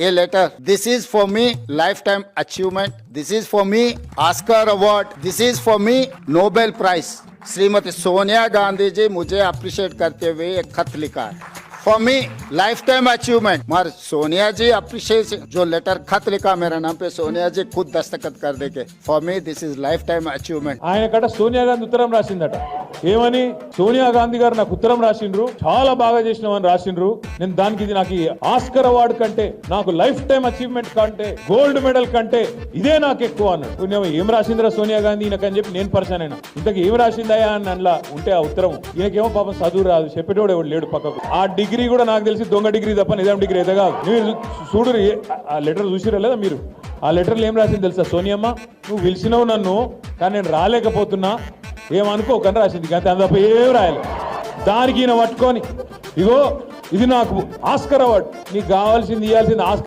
a letter. This is for me lifetime achievement. This is for me Oscar award. This is for me Nobel Prize. Shrimati Sonia Gandhi ji मुझे appreciate करते हुए एक खत लिखा है for me life time achievement. मगर सोनिया जी appreciation जो लेटर खत लिखा मेरा नाम पे सोनिया जी खुद दस्तखत कर देके for me this is life time achievement. ఆయన కట సోనియా గాంధీ ఉత్తరం రాసిందట ఏమని సోనియా గాంధీ గారు నాకు ఉత్తరం రాసిండ్రు చాలా బాగా చేసినామని రాసిండ్రు నేను దానికి ఇది నాకు ఆస్కర్ అవార్డు కంటే నాకు లైఫ్ టైం అచీవ్మెంట్ కంటే గోల్డ్ మెడల్ కంటే ఇదే నాకు ఎక్కువ అన్నాడు నేను ఏం రాసిందిరా సోనియా గాంధీ ఈయనకని చెప్పి నేను పరిచయం అయినా ఇంతకు ఏం రాసిందయా అని అందులో ఉంటే ఆ ఉత్తరం ఈయనకేమో పాపం చదువు రాదు చెప్పేటోడు ఎవడు లేడు పక్కకు ఆ డిగ్రీ కూడా నాకు తెలిసి దొంగ డిగ్రీ తప్ప నిజాం డిగ్రీ అయితే కాదు మీరు చూడు ఆ లెటర్ చూసిరా లేదా మీరు ఆ లెటర్లు ఏం రాసింది తెలుసా సోనియమ్మ నువ్వు పిలిచినావు నన్ను కానీ నేను రాలేకపోతున్నా ఏమనుకోకని రాసింది కానీ దాని తప్ప ఏం రాయాలి దానికి ఈయన పట్టుకొని ఇగో ఇది నాకు ఆస్కర్ అవార్డు నీకు కావాల్సింది ఇవ్వాల్సింది ఆస్కర్